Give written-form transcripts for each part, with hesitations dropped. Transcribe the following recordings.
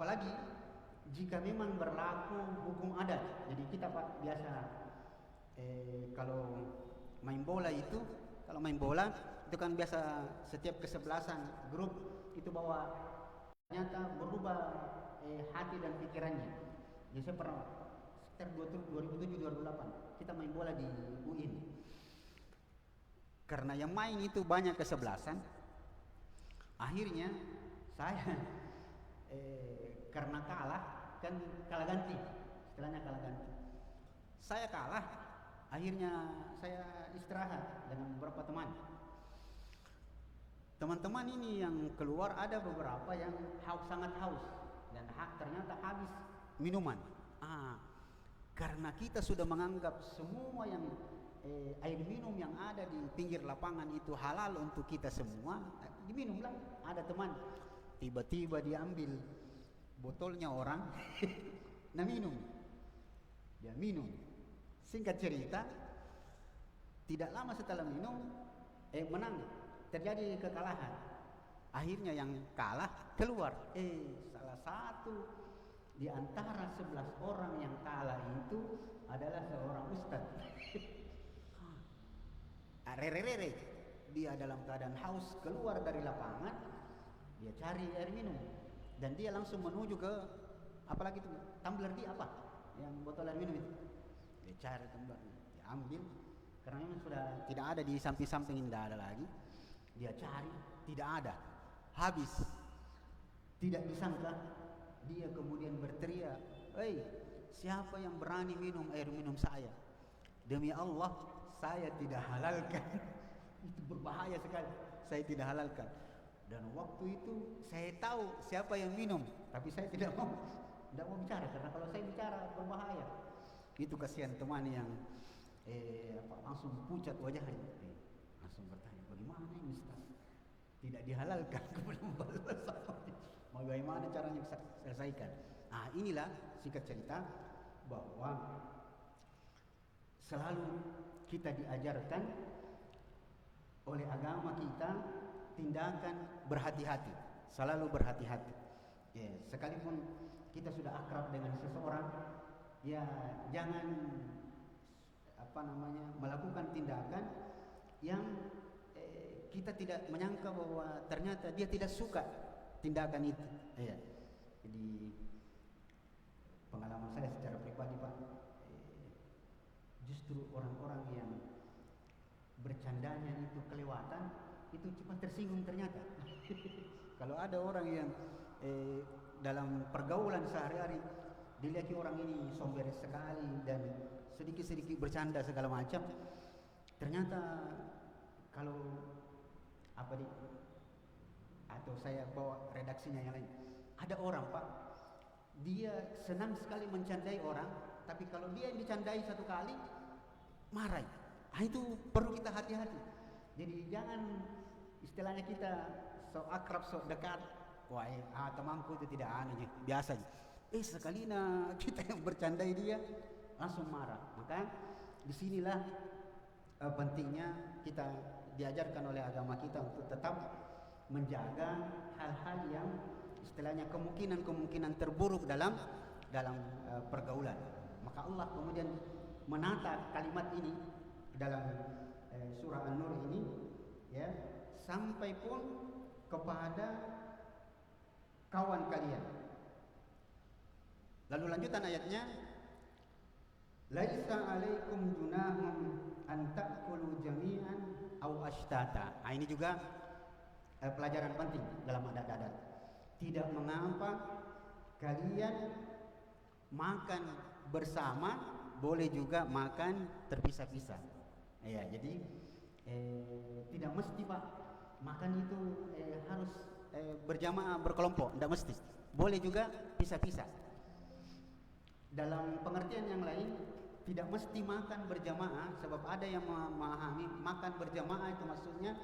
apalagi jika memang berlaku hukum adat. Jadi kita Pak biasa kalau main bola itu, kalau main bola itu kan biasa setiap kesebelasan grup itu bawa, ternyata berubah hati dan pikirannya. Jadi saya pernah sekitar 2007-2008 kita main bola di UIN. Karena yang main itu banyak kesebelasan, akhirnya saya karena kalah, kan kalah ganti, istilahnya kalah ganti. Saya kalah, akhirnya saya istirahat dengan beberapa teman. Teman-teman ini yang keluar ada beberapa yang sangat haus dan ternyata habis minuman. Karena kita sudah menganggap semua yang air minum yang ada di pinggir lapangan itu halal untuk kita semua, diminumlah. Ada teman tiba-tiba diambil botolnya orang, nah minum, dia minum. Singkat cerita, tidak lama setelah minum, menang, terjadi kekalahan. Akhirnya yang kalah keluar. Salah satu di antara 11 orang yang kalah itu adalah seorang ustadz. Rere, dia dalam keadaan haus keluar dari lapangan, dia cari air minum dan dia langsung menuju ke apalagi itu tumbler dia apa yang botol air minum itu, dia cari tumblernya, dia ambil karena memang sudah tidak ada di samping-samping, tidak ada lagi. Dia cari, tidak ada, habis. Tidak disangka dia kemudian berteriak, "Hei, siapa yang berani minum air minum saya? Demi Allah, saya tidak halalkan." Itu berbahaya sekali, saya tidak halalkan. Dan waktu itu saya tahu siapa yang minum, tapi saya tidak mau bicara karena kalau saya bicara berbahaya. Itu kasihan teman yang langsung pucat wajahnya, langsung bertanya, "Bagaimana ini Ustaz? Tidak dihalalkan kepada bagaimana caranya selesaikan?" Inilah singkat cerita bahwa selalu kita diajarkan oleh agama kita tindakan berhati-hati, selalu berhati-hati. Sekalipun kita sudah akrab dengan seseorang, ya jangan melakukan tindakan yang kita tidak menyangka bahwa ternyata dia tidak suka tindakan itu. Jadi pengalaman saya secara pribadi Pak, justru orang-orang yang bercandanya itu kelewatan, itu cepat tersinggung ternyata. Kalau ada orang yang dalam pergaulan sehari-hari dilihat orang ini sombong sekali dan sedikit-sedikit bercanda segala macam, ternyata kalau atau saya bawa redaksinya yang lain, ada orang Pak, dia senang sekali mencandai orang, tapi kalau dia yang dicandai satu kali marah. Itu perlu kita hati-hati. Jadi jangan istilahnya kita sok akrab, sok dekat, temanku itu tidak aneh, biasa aja. Sekalinya kita yang bercandai dia langsung marah. Maka disinilah pentingnya kita diajarkan oleh agama kita untuk tetap menjaga hal-hal yang istilahnya kemungkinan terburuk dalam pergaulan. Maka Allah kemudian menata kalimat ini dalam surah An-Nur ini, ya, sampai pun kepada kawan kalian. Lalu lanjutan ayatnya, laisa alaikum junahun an ta'kulu jami'an aw ashtata. Ini juga pelajaran penting dalam adat-adat. Tidak mengapa kalian makan bersama, boleh juga makan terpisah-pisah. Jadi tidak mesti Pak makan itu harus berjamaah berkelompok, tidak mesti. Boleh juga pisah-pisah. Dalam pengertian yang lain, tidak mesti makan berjamaah, sebab ada yang memahami makan berjamaah itu maksudnya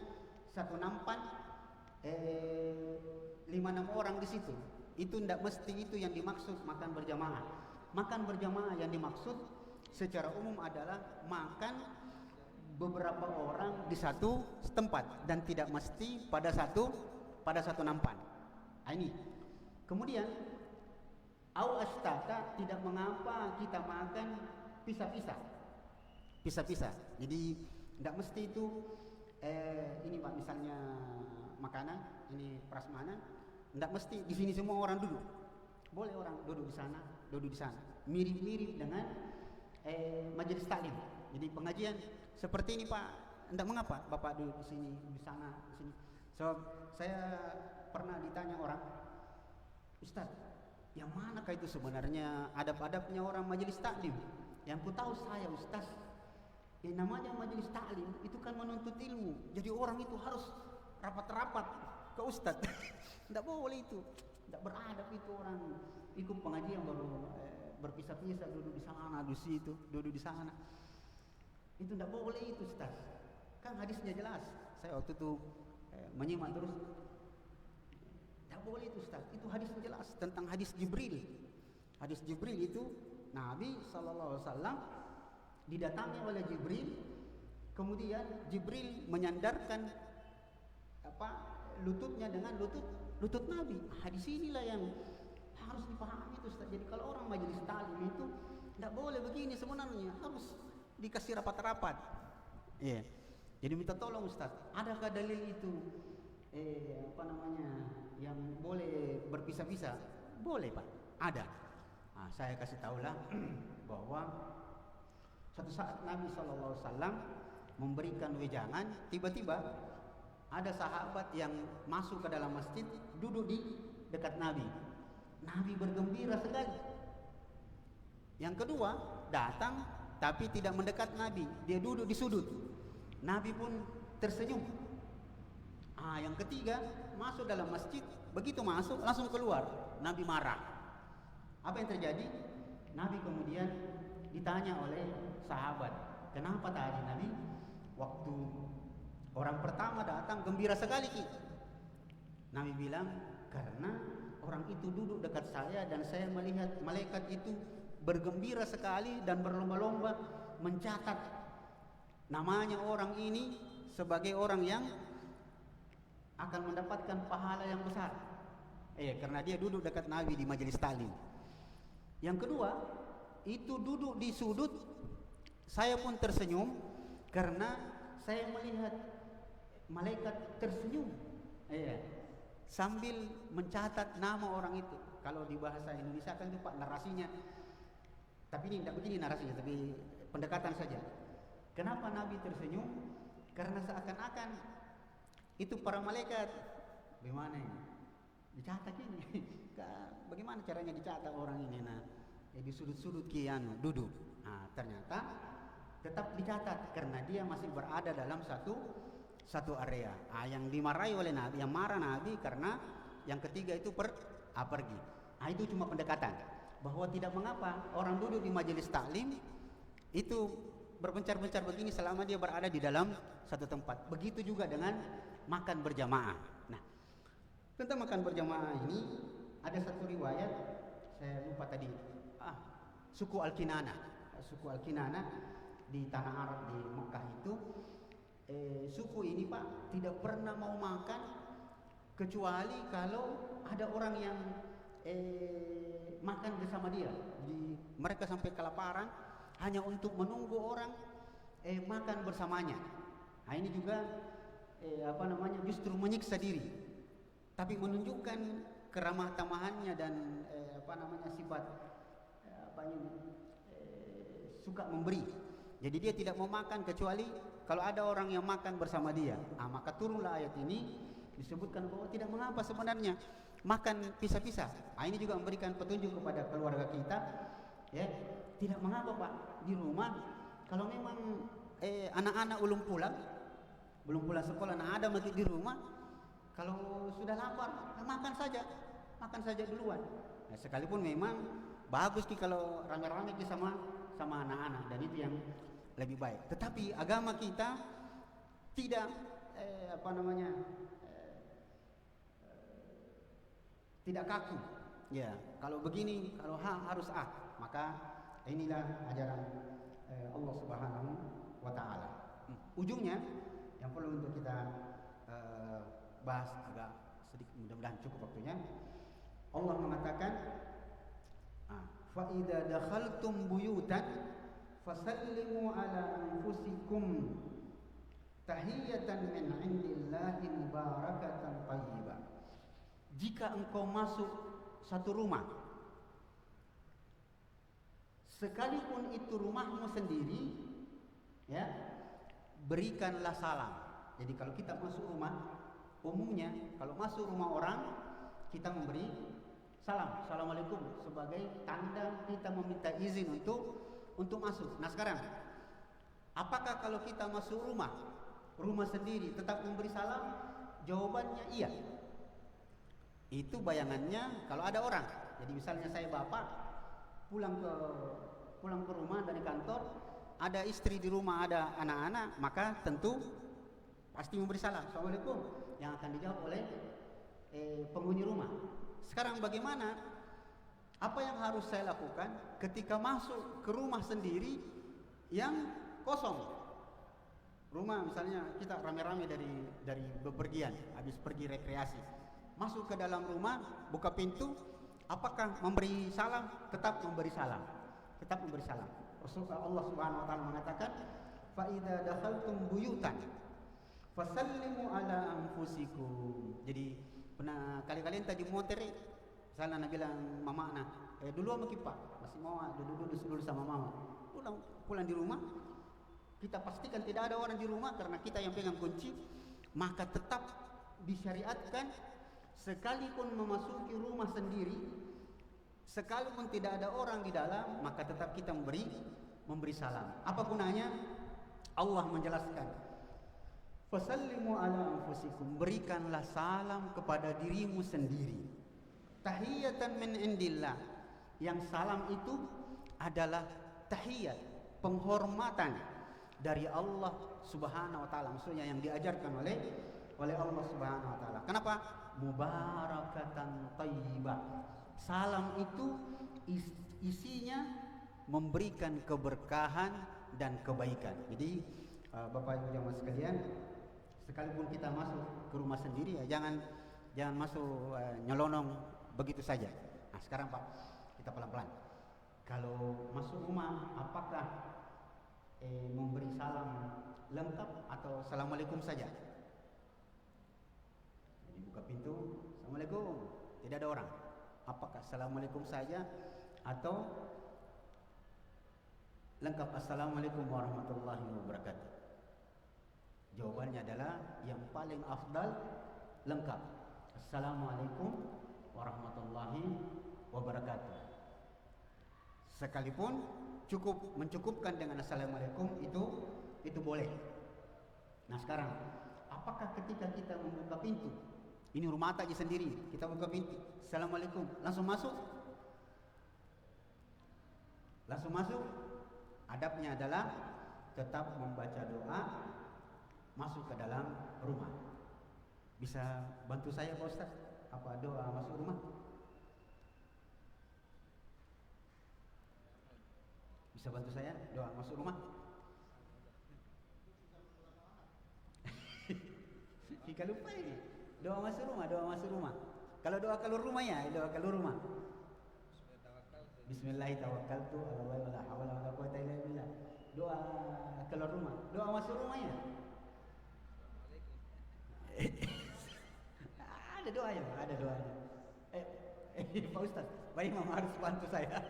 satu nampan 5-6 orang di situ. Itu tidak mesti itu yang dimaksud makan berjamaah. Makan berjamaah yang dimaksud secara umum adalah makan beberapa orang di satu tempat dan tidak mesti pada satu nampan. Ini. Kemudian Au astata, tidak mengapa kita makan pisah-pisah. Pisah-pisah. Jadi tidak mesti itu ini Pak, misalnya makanan, ini prasmanan, tidak mesti di sini semua orang duduk. Boleh orang duduk di sana, duduk di sana. Mirip-mirip dengan majelis taklim. Jadi pengajian seperti ini Pak, tidak mengapa Bapak duduk di sini, di sana, di sini. So, saya pernah ditanya orang, Ustaz, yang manakah itu sebenarnya adab-adabnya orang majelis taklim? Yang ku tahu saya Ustaz, yang namanya majelis taklim itu kan menuntut ilmu. Jadi orang itu harus rapat-rapat ke Ustaz. Tidak boleh itu, tidak beradab itu orang ikut pengajian baru berpisah-pisah, duduk di sana, di situ, duduk di sana. Itu tidak boleh itu Ustaz. Kan hadisnya jelas. Saya waktu itu menyimak terus. Tidak boleh itu Ustaz. Itu hadis jelas tentang hadis Jibril. Hadis Jibril itu Nabi SAW didatangi oleh Jibril, kemudian Jibril menyandarkan lututnya dengan lutut Nabi. Hadis inilah yang harus dipahami itu Ustaz. Jadi kalau orang majelis taklim itu tidak boleh begini sebenarnya, harus dikasih rapat-rapat. Iya. Jadi minta tolong Ustaz, adakah dalil itu yang boleh berpisah-pisah? Boleh Pak, ada. Nah, saya kasih tahulah bahwa suatu saat Nabi SAW memberikan wejangan, tiba-tiba ada sahabat yang masuk ke dalam masjid, duduk di dekat Nabi. Nabi bergembira sekali. Yang kedua datang tapi tidak mendekat Nabi, dia duduk di sudut. Nabi pun tersenyum. Yang ketiga masuk dalam masjid, begitu masuk langsung keluar, Nabi marah. Apa yang terjadi? Nabi kemudian ditanya oleh sahabat, kenapa tadi Nabi waktu orang pertama datang gembira sekali Ki? Nabi bilang, karena orang itu duduk dekat saya dan saya melihat malaikat itu bergembira sekali dan berlomba-lomba mencatat namanya orang ini sebagai orang yang akan mendapatkan pahala yang besar. Karena dia duduk dekat Nabi di majelis taklim. Yang kedua, itu duduk di sudut, saya pun tersenyum karena saya melihat malaikat tersenyum. Sambil mencatat nama orang itu. Kalau di bahasa Indonesia kan itu Pak narasinya. Tapi ini tidak begini narasinya, tapi pendekatan saja. Kenapa Nabi tersenyum? Karena seakan-akan itu para malaikat, bagaimana ini? Dicatat ini. Bagaimana caranya dicatat orang ini? Nah, di sudut-sudut kian duduk. Ternyata tetap dicatat karena dia masih berada dalam satu area. Yang dimarahi oleh Nabi, yang marah Nabi karena yang ketiga itu pergi. Itu cuma pendekatan bahwa tidak mengapa orang duduk di majelis taklim itu berpencar-pencar begini selama dia berada di dalam satu tempat. Begitu juga dengan makan berjamaah. Nah, tentang makan berjamaah ini ada satu riwayat, saya lupa tadi. Suku Al-Kinana. Suku Al-Kinana di tanah Arab di Mekah itu, suku ini Pak tidak pernah mau makan kecuali kalau ada orang yang makan bersama dia. Jadi mereka sampai kelaparan hanya untuk menunggu orang makan bersamanya. Ini juga justru menyiksa diri, tapi menunjukkan keramah tamahannya dan sifat suka memberi. Jadi dia tidak mau makan kecuali kalau ada orang yang makan bersama dia. Maka turunlah ayat ini, disebutkan bahwa tidak mengapa sebenarnya makan pisah-pisah. Ini juga memberikan petunjuk kepada keluarga kita, ya. Tidak mengapa Pak di rumah kalau memang anak-anak belum pulang sekolah, ada masih di rumah, kalau sudah lapar makan saja duluan. Sekalipun memang bagus kalau rame-rame sama anak-anak, dan itu yang lebih baik. Tetapi agama kita tidak tidak kaku. Ya, kalau begini, kalau harus maka inilah ajaran Allah Subhanahu wa taala. Ujungnya yang perlu untuk kita bahas agak sedikit, mudah-mudahan cukup waktunya. Allah mengatakan fa idza dakhaltum buyutan fasallimu ala anfusikum tahiyatan min indillahi mubarakatan thayyibah. Jika engkau masuk satu rumah, sekalipun itu rumahmu sendiri, ya, berikanlah salam. Jadi kalau kita masuk rumah, umumnya kalau masuk rumah orang, kita memberi salam, assalamualaikum, sebagai tanda kita meminta izin untuk masuk. Nah sekarang, apakah kalau kita masuk rumah sendiri tetap memberi salam? Jawabannya iya. Itu bayangannya kalau ada orang. Jadi misalnya saya bapak pulang ke rumah dari kantor, ada istri di rumah, ada anak-anak, maka tentu pasti memberi salam, assalamualaikum, yang akan dijawab oleh penghuni rumah. Sekarang bagaimana? Apa yang harus saya lakukan ketika masuk ke rumah sendiri yang kosong? Rumah misalnya kita rame-rame dari bepergian, habis pergi rekreasi, masuk ke dalam rumah, buka pintu, apakah memberi salam? Tetap memberi salam, tetap memberi salam. Rasulullah Allah Subhanahu Wa Taala mengatakan, fa idza dakhaltum buyutan fasallimu ala anfusikum. Jadi pernah kali-kalian tadi motor, misalnya anak bilang mama anak, dulu sama kipa, masih mau duduk sama mama. Pulang di rumah, kita pastikan tidak ada orang di rumah karena kita yang pegang kunci, maka tetap disyariatkan sekalipun memasuki rumah sendiri, sekalipun tidak ada orang di dalam, maka tetap kita memberi salam. Apa gunanya? Allah menjelaskan, fasallimu ala anfusikum, berikanlah salam kepada dirimu sendiri. Tahiyatan min indillah. Yang salam itu adalah tahiyat, penghormatan dari Allah Subhanahu wa taala, maksudnya yang diajarkan oleh Allah Subhanahu wa taala. Kenapa? Mubarakatan thayyibah. Salam itu isinya memberikan keberkahan dan kebaikan. Jadi Bapak Ibu jamaah sekalian, sekalipun kita masuk ke rumah sendiri, ya jangan masuk nyelonong begitu saja. Nah sekarang Pak, kita pelan-pelan. Kalau masuk rumah, apakah memberi salam lengkap atau assalamualaikum saja? Jadi buka pintu, assalamualaikum, tidak ada orang. Apakah assalamualaikum saja atau lengkap assalamualaikum warahmatullahi wabarakatuh? Jawabannya adalah yang paling afdal lengkap, assalamualaikum warahmatullahi wabarakatuh. Sekalipun mencukupkan dengan assalamualaikum itu boleh. Nah sekarang, apakah ketika kita membuka pintu, ini rumah aja sendiri, kita buka pintu, assalamualaikum, langsung masuk? Langsung masuk? Adabnya adalah tetap membaca doa masuk ke dalam rumah. Bisa bantu saya Pak Ustaz? Apa doa masuk rumah? Bisa bantu saya doa masuk rumah? Jika lupa ini doa masuk rumah. Kalau doa keluar rumah ya, doa keluar rumah. Bismillahirrahmanirrahim. Wala hawla wala quwwata illa billah. Doa keluar rumah, doa masuk rumah ya. Ada doanya, ada doanya. Pak Ustaz, baik Mama harus bantu saya.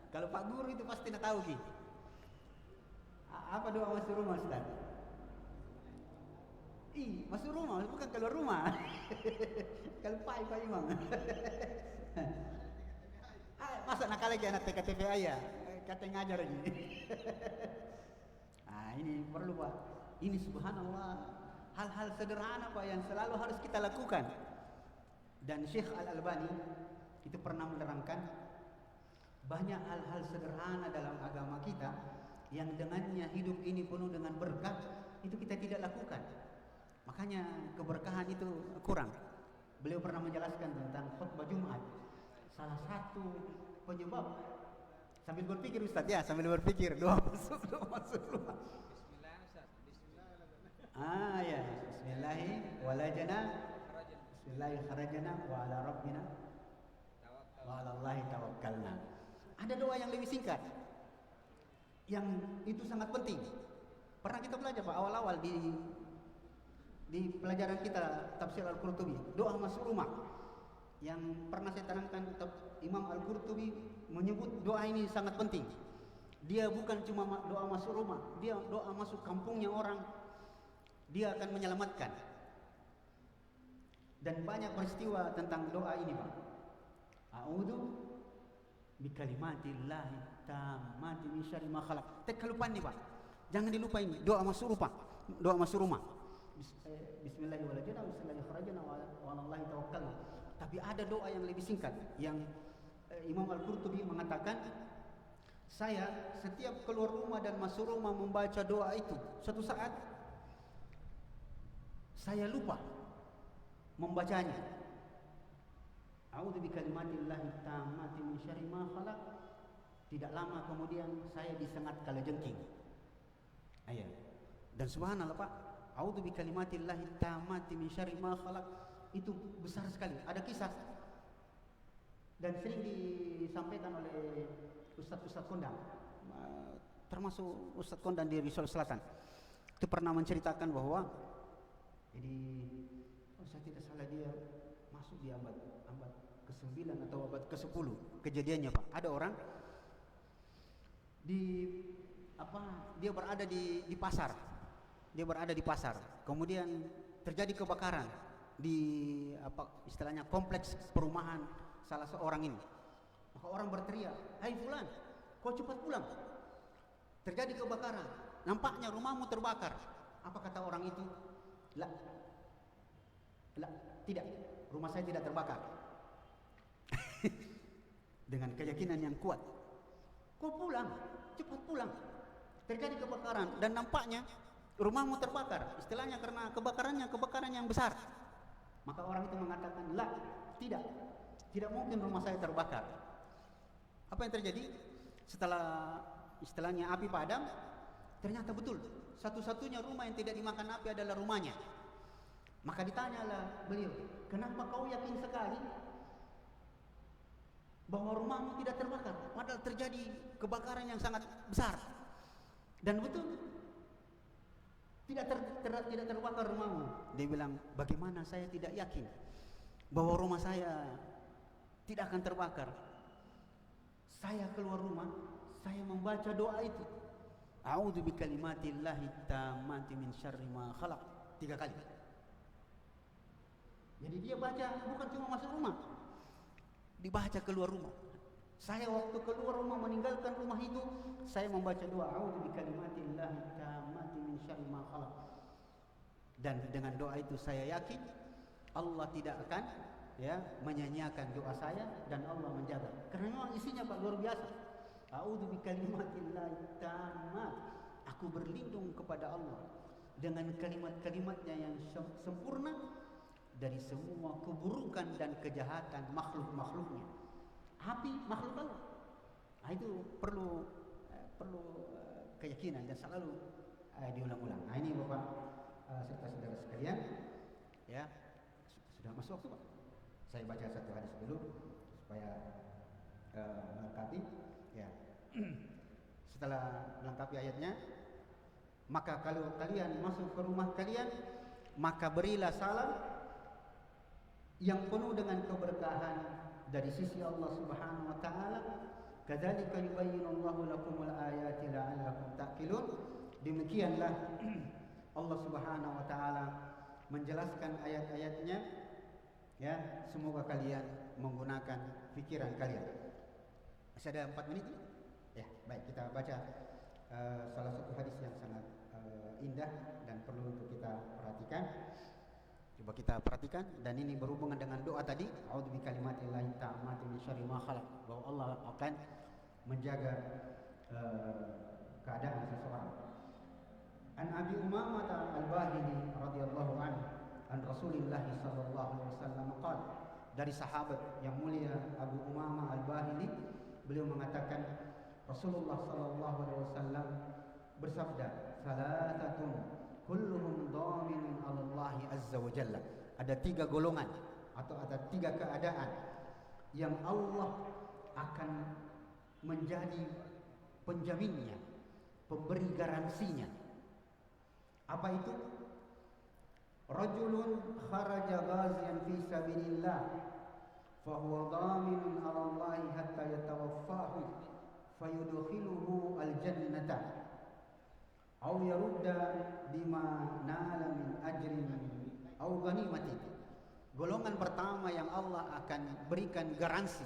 Kalau Pak Guru itu pasti nak tahu Ki. Apa doa masuk rumah Ustaz? Masuk rumah, bukan keluar rumah. Kalau Pak Imam. Masa nakal lagi anak TKTV ya? Kata ngajar lagi. Ini perlu Pak. Ini subhanallah, hal-hal sederhana Pak yang selalu harus kita lakukan. Dan Syekh Al-Albani itu pernah menerangkan banyak hal-hal sederhana dalam agama kita yang dengannya hidup ini penuh dengan berkah, itu kita tidak lakukan. Makanya keberkahan itu kurang. Beliau pernah menjelaskan tentang khutbah Jumat. Salah satu penyebab, sambil berpikir Ustaz ya, sambil berpikir doa masuk rumah. Bismillah Ustaz. Ya. Bismillahi walajana. Bismillahi kharajana wa ala rabbina wa ala Allahi tawakkalna. Ada doa yang lebih singkat, yang itu sangat penting. Pernah kita belajar Pak awal-awal di pelajaran kita tafsir Al-Qurtubi, doa masuk rumah. Yang pernah saya terangkan, Imam Al-Qurtubi menyebut doa ini sangat penting. Dia bukan cuma doa masuk rumah, dia doa masuk kampungnya orang. Dia akan menyelamatkan. Dan banyak peristiwa tentang doa ini Pak. A'udzu bikalimatillahi tammati min syarri ma khalaq. Tak kelupaan nih Pak. Jangan dilupain doa masuk rumah. Doa masuk rumah. Bismillahirrahmanirrahim. Bismillahirrahmanirrahim. Tawakkalna. Tapi ada doa yang lebih singkat yang Imam Al-Qurtubi mengatakan, saya setiap keluar rumah dan masuk rumah membaca doa itu. Suatu saat saya lupa membacanya. A'udzu bikalimatillahi tammati min syarri ma khalaq. Tidak lama kemudian saya disengat kalajengking. Ayat. Dan subhanallah Pak, a'udzu bikalimatillahi tammati min syarri ma khalaq itu besar sekali. Ada kisah dan sering disampaikan oleh Ustaz-Ustaz kondang, termasuk Ustaz kondang di Risol Selatan. Itu pernah menceritakan bahwa jadi saya tidak salah dia masuk di abad ke-9 atau abad ke-10 kejadiannya Pak. Ada orang dia berada di pasar. Dia berada di pasar. Kemudian terjadi kebakaran di istilahnya kompleks perumahan salah seorang ini. Maka orang berteriak, "Hai fulan, kau cepat pulang. Terjadi kebakaran. Nampaknya rumahmu terbakar." Apa kata orang itu? La, tidak. Rumah saya tidak terbakar. Dengan keyakinan yang kuat. Kau pulang, cepat pulang. Terjadi kebakaran dan nampaknya rumahmu terbakar. Istilahnya karena kebakaran yang besar. Maka orang itu mengatakan, "La, tidak. Tidak mungkin rumah saya terbakar." Apa yang terjadi? Setelah istilahnya api padam, ternyata betul. Satu-satunya rumah yang tidak dimakan api adalah rumahnya. Maka ditanyalah beliau, "Kenapa kau yakin sekali bahwa rumahmu tidak terbakar? Padahal terjadi kebakaran yang sangat besar." Dan betul, tidak terbakar rumahmu. Dia bilang, "Bagaimana saya tidak yakin bahwa rumah saya tidak akan terbakar? Saya keluar rumah, saya membaca doa itu. A'udzu bikalimatillahi tammati min syarri ma khalaq." 3 kali. Jadi dia baca bukan cuma masuk rumah, dibaca keluar rumah. Saya waktu keluar rumah meninggalkan rumah itu, saya membaca doa a'udzu bikalimatillahi tammati min syarri ma khalaq. Dan dengan doa itu saya yakin Allah tidak akan menyanyiakan doa saya dan Allah menjaga. Karena memang isinya Pak luar biasa. A'udzu bikalimatillahi tammat. Aku berlindung kepada Allah dengan kalimat-kalimatnya yang sempurna dari semua keburukan dan kejahatan makhluk-makhluknya. Api makhluk Allah. Nah, itu perlu keyakinan dan selalu diulang-ulang. Nah, ini Bapak serta saudara sekalian, ya sudah masuk waktu Pak. Saya baca satu hadis dulu supaya melengkapi. Ya. Setelah melengkapi ayatnya, maka kalau kalian masuk ke rumah kalian, maka berilah salam yang penuh dengan keberkahan dari sisi Allah Subhanahu wa taala. Kadzalika yubayyinullahu lakumul ayati la'allakum ta'qilun. Demikianlah Allah Subhanahu wa taala menjelaskan ayat-ayatnya, ya, semoga kalian menggunakan pikiran kalian. Masih ada 4 menit? Ya, baik, kita baca salah satu hadis yang sangat indah dan perlu untuk kita perhatikan. Coba kita perhatikan, dan ini berhubungan dengan doa tadi, a'udzu bikalimatillahi tammati min syarri ma khalaq, bahwa Allah akan menjaga keadaan seseorang. An Abi Umamah Al-Bahili radhiyallahu anhu an Rasulillah sallallahu alaihi wasallam qala, dari sahabat yang mulia Abu Umamah Al-Bahili, beliau mengatakan Rasulullah sallallahu alaihi wasallam bersabda, "Salasatun kulluhum dhaminun 'ala Allah azza wa jalla." Ada 3 golongan atau ada 3 keadaan yang Allah akan menjadi penjaminnya, pemberi garansinya. Apa itu? Rajulun kharaja ghaziyan fi sabilillah fahuwa dhaminun 'ala Allah hatta yatawaffahu fayudkhiluhu al-jannata aw yarudda bima nala min ajrin aw ghanimati. Golongan pertama yang Allah akan berikan garansi,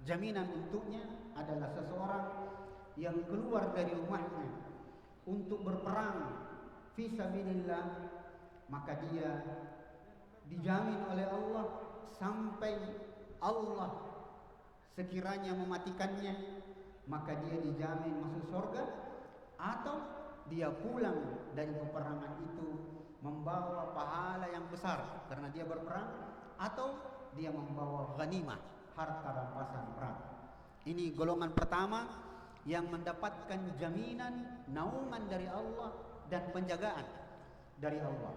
jaminan untuknya adalah seseorang yang keluar dari rumahnya untuk berperang fi sabilillah, maka dia dijamin oleh Allah sampai Allah sekiranya mematikannya, maka dia dijamin masuk surga, atau dia pulang dari peperangan itu membawa pahala yang besar karena dia berperang, atau dia membawa ghanimah, harta rampasan perang. Ini golongan pertama yang mendapatkan jaminan, naungan dari Allah dan penjagaan dari Allah.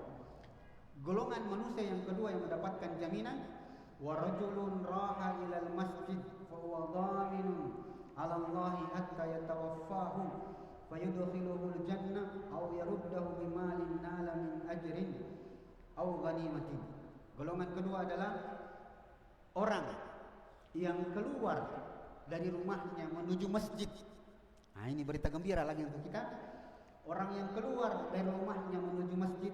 Golongan manusia yang kedua yang mendapatkan jaminan, wa rajulun raha ilal masjid fa huwa dhaminun 'ala Allah hatta yatawaffahu fayudkhiluhu al-jannah aw yaruddahu bimalin nala min ajrin aw ghanimatin. Golongan kedua adalah orang yang keluar dari rumahnya menuju masjid. Nah, ini berita gembira lagi untuk kita. Orang yang keluar dari rumahnya menuju masjid,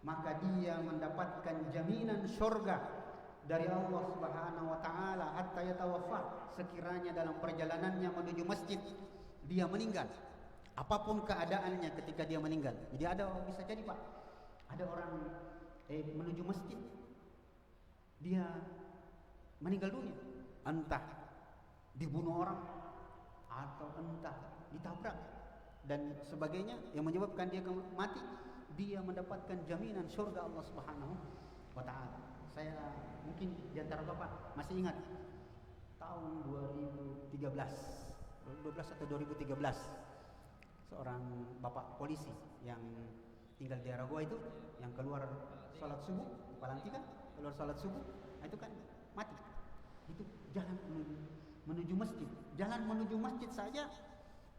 maka dia mendapatkan jaminan surga dari Allah Subhanahu wa taala hatta yatawaffa, sekiranya dalam perjalanannya menuju masjid dia meninggal. Apapun keadaannya ketika dia meninggal. Jadi bisa jadi Pak, ada orang menuju masjid, dia meninggal dunia, entah dibunuh orang atau entah ditabrak dan sebagainya yang menyebabkan dia mati, dia mendapatkan jaminan surga Allah Subhanahu wa taala. Saya mungkin di antara Bapak masih ingat tahun 2013 atau 2013, seorang bapak polisi yang tinggal di daerah gua itu, yang keluar salat subuh, Palantikan, keluar salat subuh, itu kan mati. Itu jalan menuju masjid. Jalan menuju masjid saja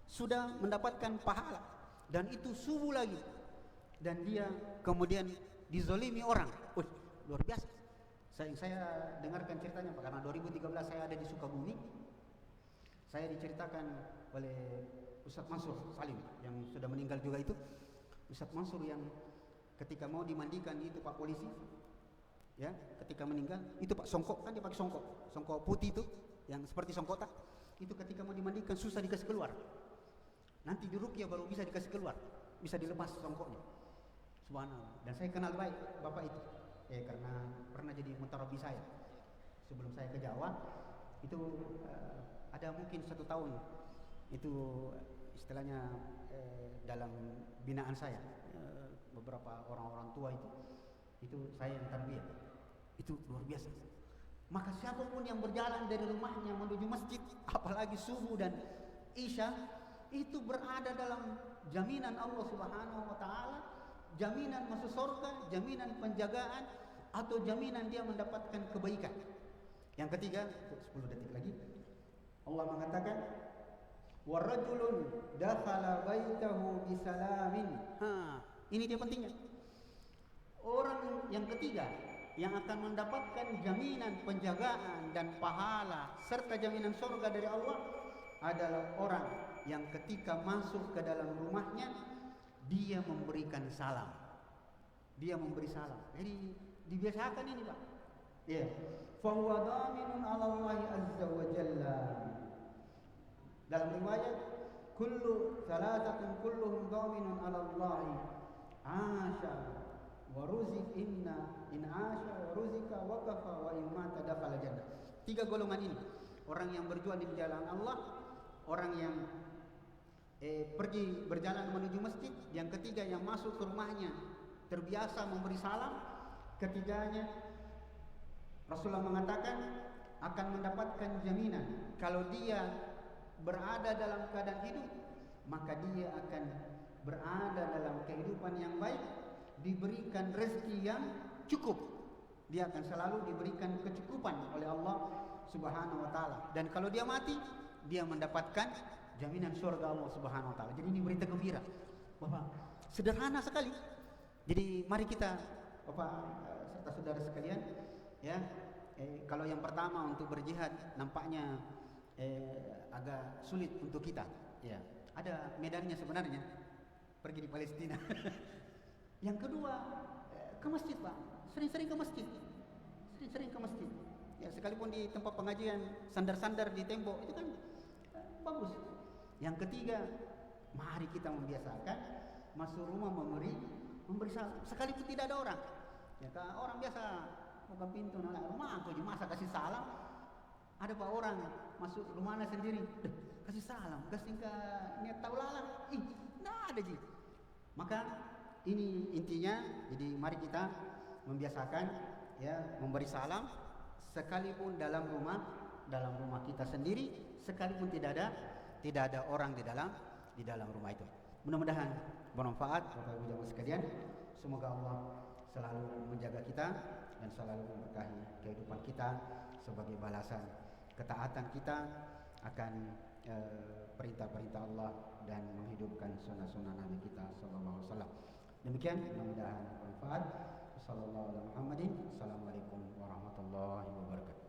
sudah mendapatkan pahala, dan itu subuh lagi, dan dia kemudian dizolimi orang. Luar biasa. Saya dengarkan ceritanya Pak, karena 2013 saya ada di Sukabumi. Saya diceritakan oleh Ustadz Mansur Salim yang sudah meninggal juga itu. Ustadz Mansur yang ketika mau dimandikan itu Pak polisi, ya, ketika meninggal itu Pak songkok, kan dia pakai songkok putih itu yang seperti songkota. Itu ketika mau dimandikan susah dikasih keluar. Nanti diruqyah baru bisa dikasih keluar, bisa dilepas songkoknya. Subhanallah. Dan saya kenal baik bapak itu, karena pernah jadi mutarabbi saya sebelum saya ke Jawa. Itu ada mungkin 1 tahun itu istilahnya dalam binaan saya, beberapa orang-orang tua itu saya yang tarbiyah. Itu luar biasa. Maka siapapun yang berjalan dari rumahnya menuju masjid, apalagi subuh dan isya, itu berada dalam jaminan Allah Subhanahu wa taala, jaminan masuk surga, jaminan penjagaan, atau jaminan dia mendapatkan kebaikan. Yang ketiga, 10 detik lagi, Allah mengatakan, wa rajulun dakhala baitahu bisalamin. Ini dia pentingnya. Orang yang ketiga yang akan mendapatkan jaminan penjagaan dan pahala serta jaminan surga dari Allah adalah orang yang ketika masuk ke dalam rumahnya dia memberikan salam. Dia memberi salam. Jadi dibiasakan ini Pak. Ya. Fa huwa dhaminun 'ala Allah azza wa jalla. Dalam riwayat kullu thalathatun kulluhum dhaminun 'ala Allah. Asha wa ruzik in asha wa ruzika waqafa wa in mata dakhala jannah. 3 golongan ini, orang yang berjuang di jalan Allah, orang yang pergi berjalan menuju masjid, yang ketiga yang masuk ke rumahnya terbiasa memberi salam, ketiganya Rasulullah mengatakan akan mendapatkan jaminan kalau dia berada dalam keadaan hidup, maka dia akan berada dalam kehidupan yang baik, diberikan rezeki yang cukup. Dia akan selalu diberikan kecukupan oleh Allah Subhanahu wa taala. Dan kalau dia mati, dia mendapatkan jaminan surga Allah Subhanahu wa taala. Jadi ini berita gembira. Bapak, sederhana sekali. Jadi mari kita Bapak serta saudara sekalian ya, kalau yang pertama untuk berjihad nampaknya agak sulit untuk kita ya. Ada medannya sebenarnya, pergi di Palestina. Yang kedua, ke masjid Pak, sering-sering ke masjid, sering-sering ke masjid. Ya sekalipun di tempat pengajian, sandar-sandar di tembok itu kan bagus. Yang ketiga, mari kita membiasakan masuk rumah memberi salam, sekalipun tidak ada orang. Ya kan orang biasa buka pintu nolak rumah, aku masa kasih salam. Ada pak orang masuk rumahnya sendiri, kasih salam, kasih ke niat tahu lalang, nah ada ji. Maka ini intinya. Jadi mari kita membiasakan ya memberi salam, sekalipun dalam rumah kita sendiri, sekalipun tidak ada orang di dalam rumah itu. Mudah-mudahan bermanfaat Bapak Ibu jamaah sekalian. Semoga Allah selalu menjaga kita dan selalu memberkahi kehidupan kita sebagai balasan ketaatan kita akan perintah-perintah Allah dan menghidupkan sunnah-sunnah Nabi kita sallallahu alaihi wasallam. Demikian, mudah-mudahan bermanfaat. Sallallahu alaihi Muhammadin. Assalamualaikum warahmatullahi wabarakatuh.